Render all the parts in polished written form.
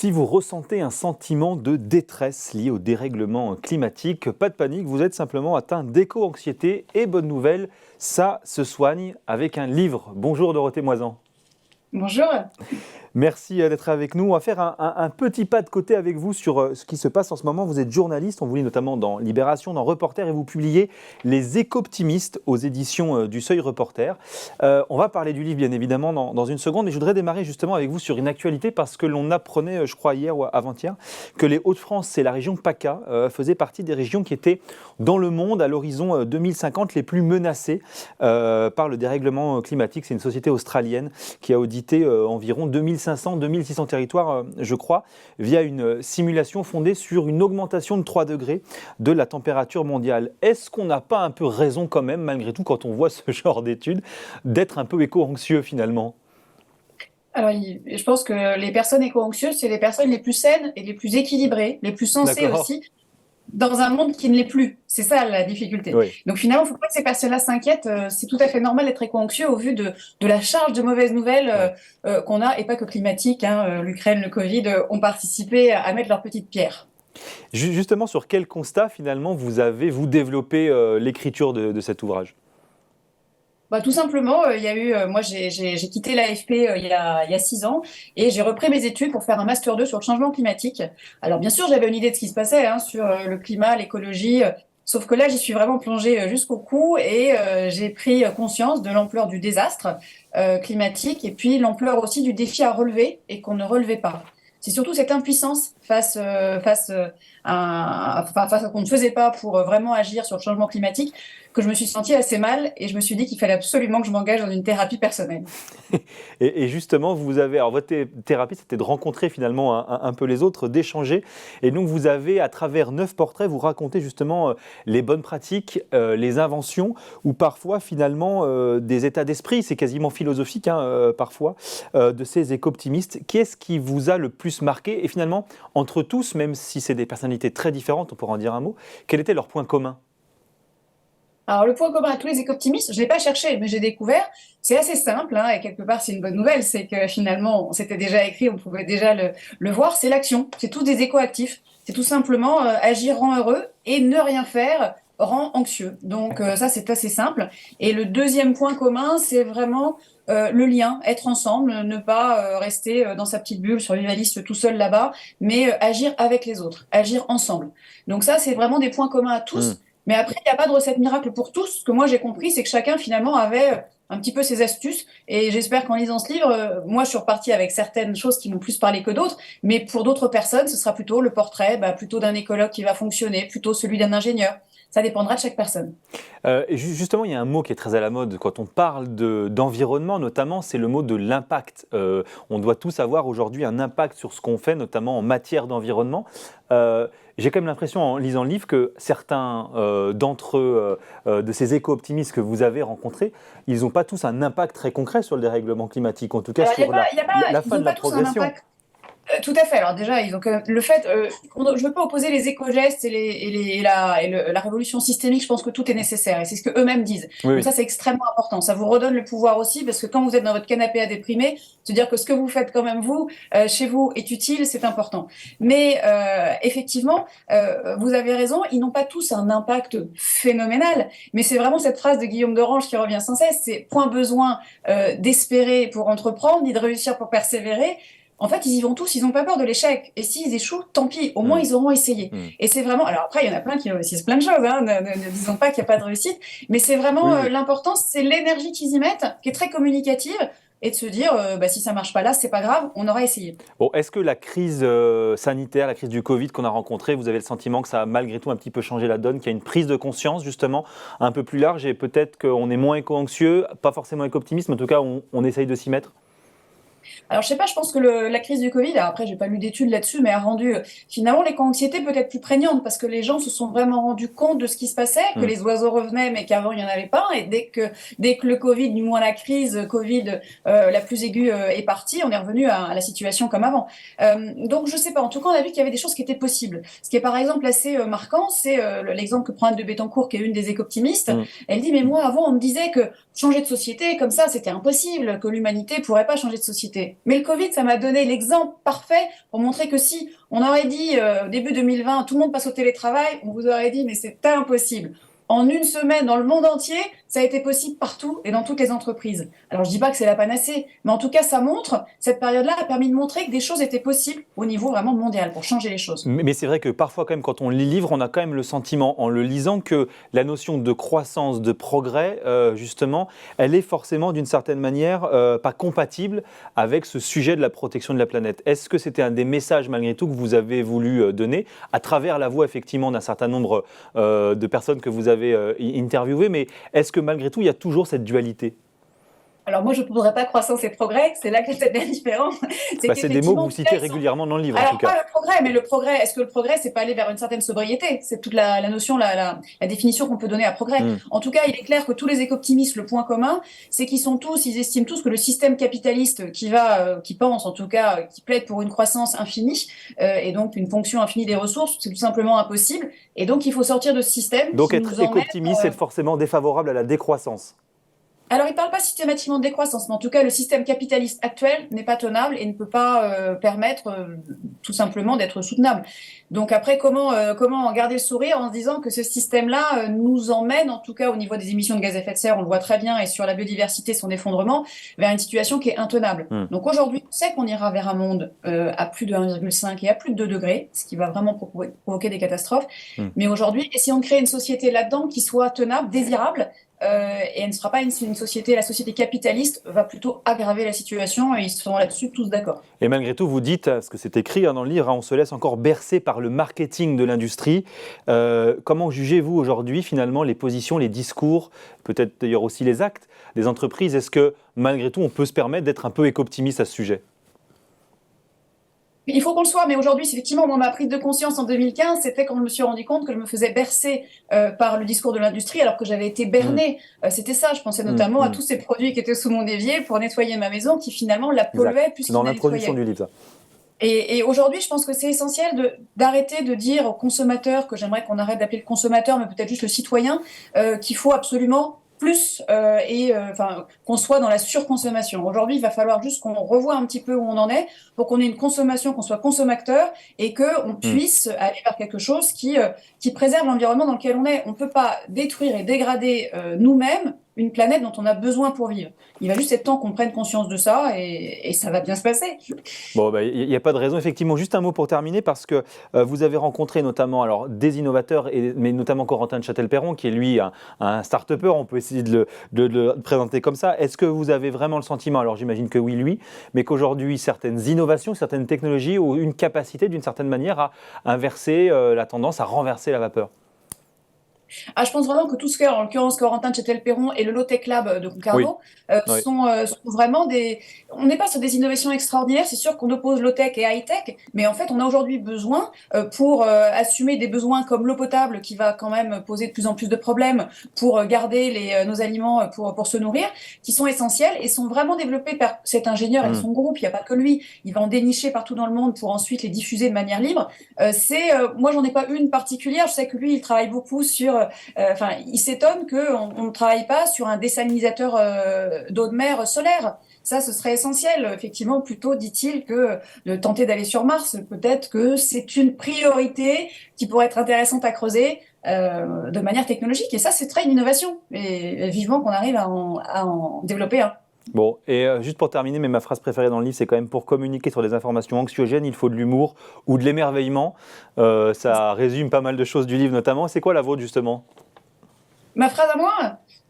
Si vous ressentez un sentiment de détresse lié au dérèglement climatique, pas de panique, vous êtes simplement atteint d'éco-anxiété et bonne nouvelle, ça se soigne avec un livre. Bonjour Dorothée Moisan. Bonjour. Merci d'être avec nous. On va faire un petit pas de côté avec vous sur ce qui se passe en ce moment. Vous êtes journaliste, on vous lit notamment dans Libération, dans Reporter, et vous publiez Les Éco-optimistes aux éditions du Seuil Reporter. On va parler du livre, bien évidemment, dans une seconde, mais je voudrais démarrer justement avec vous sur une actualité parce que l'on apprenait, je crois, hier ou avant-hier, que les Hauts-de-France et la région PACA faisaient partie des régions qui étaient dans le monde à l'horizon 2050 les plus menacées par le dérèglement climatique. C'est une société australienne qui a audité environ 2500-2600 territoires, je crois, via une simulation fondée sur une augmentation de 3 degrés de la température mondiale. Est-ce qu'on n'a pas un peu raison quand même, malgré tout, quand on voit ce genre d'études, d'être un peu éco-anxieux finalement ? Alors, je pense que les personnes éco-anxieuses, c'est les personnes les plus saines et les plus équilibrées, les plus sensées D'accord ? aussi, dans un monde qui ne l'est plus. C'est ça la difficulté. Oui. Donc finalement, il ne faut pas que ces personnes-là s'inquiètent. C'est tout à fait normal d'être éco-anxieux au vu de la charge de mauvaises nouvelles qu'on a, et pas que climatiques. L'Ukraine, le Covid ont participé à mettre leur petite pierre. Justement, sur quel constat finalement vous avez, vous, développé l'écriture de cet ouvrage ? Tout simplement, il y a eu, moi j'ai quitté l'AFP il y a 6 ans et j'ai repris mes études pour faire un master 2 sur le changement climatique. Alors bien sûr, j'avais une idée de ce qui se passait sur le climat, l'écologie, sauf que là j'y suis vraiment plongée jusqu'au cou et j'ai pris conscience de l'ampleur du désastre climatique et puis l'ampleur aussi du défi à relever et qu'on ne relevait pas. C'est surtout cette impuissance face à qu'on ne faisait pas pour vraiment agir sur le changement climatique que je me suis sentie assez mal et je me suis dit qu'il fallait absolument que je m'engage dans une thérapie personnelle. Et justement, vous avez, alors votre thérapie, c'était de rencontrer finalement un peu les autres, d'échanger. Et donc, vous avez, à travers 9 portraits, vous racontez justement les bonnes pratiques, les inventions, ou parfois finalement des états d'esprit, c'est quasiment philosophique parfois, de ces éco-optimistes. Qu'est-ce qui vous a le plus marqué ? Et finalement, entre tous, même si c'est des personnalités très différentes, on pourra en dire un mot, quel était leur point commun ? Alors, le point commun à tous les éco-optimistes, je ne l'ai pas cherché, mais j'ai découvert, c'est assez simple, et quelque part, c'est une bonne nouvelle, c'est que finalement, c'était déjà écrit, on pouvait déjà le voir, c'est l'action. C'est tous des éco-actifs. C'est tout simplement agir rend heureux et ne rien faire rend anxieux. Donc, ça, c'est assez simple. Et le deuxième point commun, c'est vraiment le lien, être ensemble, ne pas rester dans sa petite bulle survivaliste tout seul là-bas, mais agir avec les autres, agir ensemble. Donc ça, c'est vraiment des points communs à Hmm. tous. Mais après, il n'y a pas de recette miracle pour tous. Ce que moi j'ai compris, c'est que chacun finalement avait un petit peu ses astuces. Et j'espère qu'en lisant ce livre, moi je suis repartie avec certaines choses qui m'ont plus parlé que d'autres. Mais pour d'autres personnes, ce sera plutôt le portrait, plutôt d'un écologue qui va fonctionner, plutôt celui d'un ingénieur. Ça dépendra de chaque personne. Et justement, il y a un mot qui est très à la mode quand on parle d'environnement, notamment, c'est le mot de l'impact. On doit tous avoir aujourd'hui un impact sur ce qu'on fait, notamment en matière d'environnement. J'ai quand même l'impression, en lisant le livre, que certains d'entre eux, de ces éco-optimistes que vous avez rencontrés, ils n'ont pas tous un impact très concret sur le dérèglement climatique, en tout cas Alors, sur la ils fin n'ont de la pas tous un progression. impact. Tout à fait. Alors déjà, ils ont quand même le fait. Je ne veux pas opposer les éco-gestes et la révolution systémique. Je pense que tout est nécessaire et c'est ce que eux-mêmes disent. Oui, Donc oui. ça, c'est extrêmement important. Ça vous redonne le pouvoir aussi parce que quand vous êtes dans votre canapé à déprimer, se dire que ce que vous faites quand même vous chez vous est utile, c'est important. Mais effectivement, vous avez raison. Ils n'ont pas tous un impact phénoménal, mais c'est vraiment cette phrase de Guillaume d'Orange qui revient sans cesse. C'est point besoin d'espérer pour entreprendre ni de réussir pour persévérer. En fait, ils y vont tous, ils n'ont pas peur de l'échec. Et s'ils échouent, tant pis, au moins Mm, ils auront essayé. mm. Et c'est vraiment. Alors après, il y en a plein qui réussissent plein de choses, ne disons pas qu'il n'y a pas de réussite. Mais c'est vraiment Oui, oui. l'important, c'est l'énergie qu'ils y mettent, qui est très communicative, et de se dire si ça ne marche pas là, c'est pas grave, on aura essayé. Bon, est-ce que la crise sanitaire, la crise du Covid qu'on a rencontrée, vous avez le sentiment que ça a malgré tout un petit peu changé la donne, qu'il y a une prise de conscience justement un peu plus large et peut-être qu'on est moins éco-anxieux, pas forcément éco-optimiste, mais en tout cas on essaye de s'y mettre ? Alors, je sais pas, je pense que la crise du Covid, alors après, j'ai pas lu d'études là-dessus, mais a rendu finalement l'éco-anxiété peut-être plus prégnante parce que les gens se sont vraiment rendus compte de ce qui se passait, que Mm. les oiseaux revenaient, mais qu'avant il y en avait pas. Et dès que le Covid, du moins la crise Covid la plus aiguë est partie, on est revenu à la situation comme avant. Donc, je sais pas. En tout cas, on a vu qu'il y avait des choses qui étaient possibles. Ce qui est par exemple assez marquant, c'est l'exemple que prend Anne de Bettencourt, qui est une des éco-optimistes. Mm. Elle dit, mais moi avant, on me disait que changer de société comme ça, c'était impossible, que l'humanité pourrait pas changer de société société. Mais le Covid, ça m'a donné l'exemple parfait pour montrer que si on aurait dit début 2020, tout le monde passe au télétravail, on vous aurait dit mais c'est impossible. En une semaine, dans le monde entier, ça a été possible partout et dans toutes les entreprises. Alors, je dis pas que c'est la panacée, mais en tout cas, ça montre, cette période-là a permis de montrer que des choses étaient possibles au niveau vraiment mondial pour changer les choses. Mais c'est vrai que parfois, quand même, quand on lit le livre, on a quand même le sentiment, en le lisant, que la notion de croissance, de progrès, justement, elle est forcément, d'une certaine manière, pas compatible avec ce sujet de la protection de la planète. Est-ce que c'était un des messages, malgré tout, que vous avez voulu donner, à travers la voix, effectivement, d'un certain nombre de personnes que vous avez interviewées, mais est-ce que, malgré tout, il y a toujours cette dualité ? Alors moi, je ne voudrais pas croissance et progrès, c'est là que c'est bien différent. C'est des mots que vous citez régulièrement dans le livre, en tout cas. Alors pas le progrès, mais le progrès, est-ce que le progrès, c'est pas aller vers une certaine sobriété? C'est toute la notion, la définition qu'on peut donner à progrès. En tout cas, il est clair que tous les éco-optimistes, le point commun, c'est ils estiment tous que le système capitaliste qui pense, en tout cas, qui plaide pour une croissance infinie, et donc une fonction infinie des ressources, c'est tout simplement impossible. Et donc, il faut sortir de ce système. Donc être éco-optimiste, c'est forcément défavorable à la décroissance. Alors, il ne parle pas systématiquement de décroissance, mais en tout cas, le système capitaliste actuel n'est pas tenable et ne peut pas permettre tout simplement d'être soutenable. Donc après, comment garder le sourire en se disant que ce système-là nous emmène, en tout cas au niveau des émissions de gaz à effet de serre, on le voit très bien, et sur la biodiversité, son effondrement, vers une situation qui est intenable. Donc aujourd'hui, on sait qu'on ira vers un monde à plus de 1,5 et à plus de 2 degrés, ce qui va vraiment provoquer des catastrophes. Mais aujourd'hui, essayons de créer une société là-dedans qui soit tenable, désirable, et elle ne sera pas la société capitaliste va plutôt aggraver la situation, et ils seront là-dessus tous d'accord. Et malgré tout, vous dites, parce que c'est écrit dans le livre, on se laisse encore bercer par le marketing de l'industrie. Comment jugez-vous aujourd'hui finalement les positions, les discours, peut-être d'ailleurs aussi les actes des entreprises? Est-ce que malgré tout, on peut se permettre d'être un peu éco-optimiste à ce sujet? Il faut qu'on le soit, mais aujourd'hui, effectivement, moi, ma prise de conscience en 2015, c'était quand je me suis rendu compte que je me faisais bercer par le discours de l'industrie, alors que j'avais été bernée. C'était ça, je pensais notamment à tous ces produits qui étaient sous mon évier pour nettoyer ma maison, qui finalement la polluaient plus qu'ils dans ne la l'introduction nettoyaient. du livre, ça. Et aujourd'hui, je pense que c'est essentiel d'arrêter de dire aux consommateurs, que j'aimerais qu'on arrête d'appeler le consommateur, mais peut-être juste le citoyen, qu'il faut absolument plus qu'on soit dans la surconsommation. Aujourd'hui, il va falloir juste qu'on revoie un petit peu où on en est pour qu'on ait une consommation, qu'on soit consommateur et qu'on puisse aller vers quelque chose qui préserve l'environnement dans lequel on est. On ne peut pas détruire et dégrader nous-mêmes une planète dont on a besoin pour vivre. Il va juste être temps qu'on prenne conscience de ça et ça va bien se passer. Bon, il n'y a pas de raison. Effectivement, juste un mot pour terminer, parce que vous avez rencontré notamment des innovateurs, mais notamment Corentin de Châtel-Perron, qui est lui un start-upper, on peut essayer de le présenter comme ça. Est-ce que vous avez vraiment le sentiment, alors j'imagine que oui, lui, mais qu'aujourd'hui, certaines innovations, certaines technologies ont une capacité, d'une certaine manière, à inverser la tendance, à renverser la vapeur? Je pense vraiment que tout ce que, en l'occurrence, Corentin de Châtel-Perron et le Low Tech Lab de Concarneau sont vraiment on n'est pas sur des innovations extraordinaires. C'est sûr qu'on oppose low tech et high tech, mais en fait, on a aujourd'hui besoin pour assumer des besoins comme l'eau potable, qui va quand même poser de plus en plus de problèmes, pour garder nos aliments pour se nourrir, qui sont essentiels et sont vraiment développés par cet ingénieur et son groupe. Il n'y a pas que lui. Il va en dénicher partout dans le monde pour ensuite les diffuser de manière libre. Moi, j'en ai pas une particulière. Je sais que lui, il travaille beaucoup sur il s'étonne qu'on ne travaille pas sur un désalinisateur d'eau de mer solaire. Ça, ce serait essentiel, effectivement, plutôt, dit-il, que de tenter d'aller sur Mars. Peut-être que c'est une priorité qui pourrait être intéressante à creuser de manière technologique. Et ça, c'est très une innovation. Et vivement qu'on arrive à en développer un. Bon, et juste pour terminer, mais ma phrase préférée dans le livre, c'est quand même: pour communiquer sur des informations anxiogènes, il faut de l'humour ou de l'émerveillement. Ça résume pas mal de choses du livre notamment. C'est quoi la vôtre, justement? Ma phrase à moi?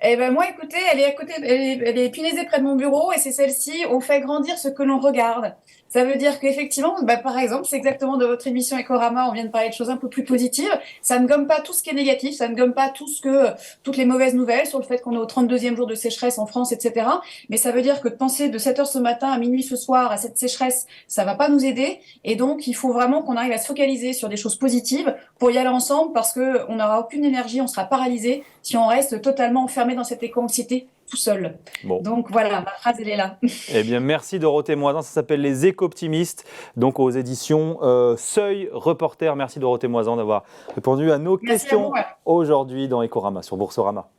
Eh ben moi, écoutez, elle est à côté, elle est punaisée près de mon bureau, et c'est celle-ci: on fait grandir ce que l'on regarde. Ça veut dire qu'effectivement, par exemple, c'est exactement de votre émission Ecorama, on vient de parler de choses un peu plus positives. Ça ne gomme pas tout ce qui est négatif, ça ne gomme pas toutes les mauvaises nouvelles sur le fait qu'on est au 32e jour de sécheresse en France, etc. Mais ça veut dire que de penser de 7h ce matin à minuit ce soir à cette sécheresse, ça va pas nous aider. Et donc, il faut vraiment qu'on arrive à se focaliser sur des choses positives pour y aller ensemble, parce qu'on n'aura aucune énergie, on sera paralysé si on reste totalement enfermé dans cette éco-anxiété tout seul. Bon. Donc voilà, ma phrase, elle est là. Eh bien, merci Dorothée Moisan. Ça s'appelle Les Éco-Optimistes, donc aux éditions Seuil Reporter. Merci Dorothée Moisan d'avoir répondu à nos questions aujourd'hui dans Ecorama sur Boursorama.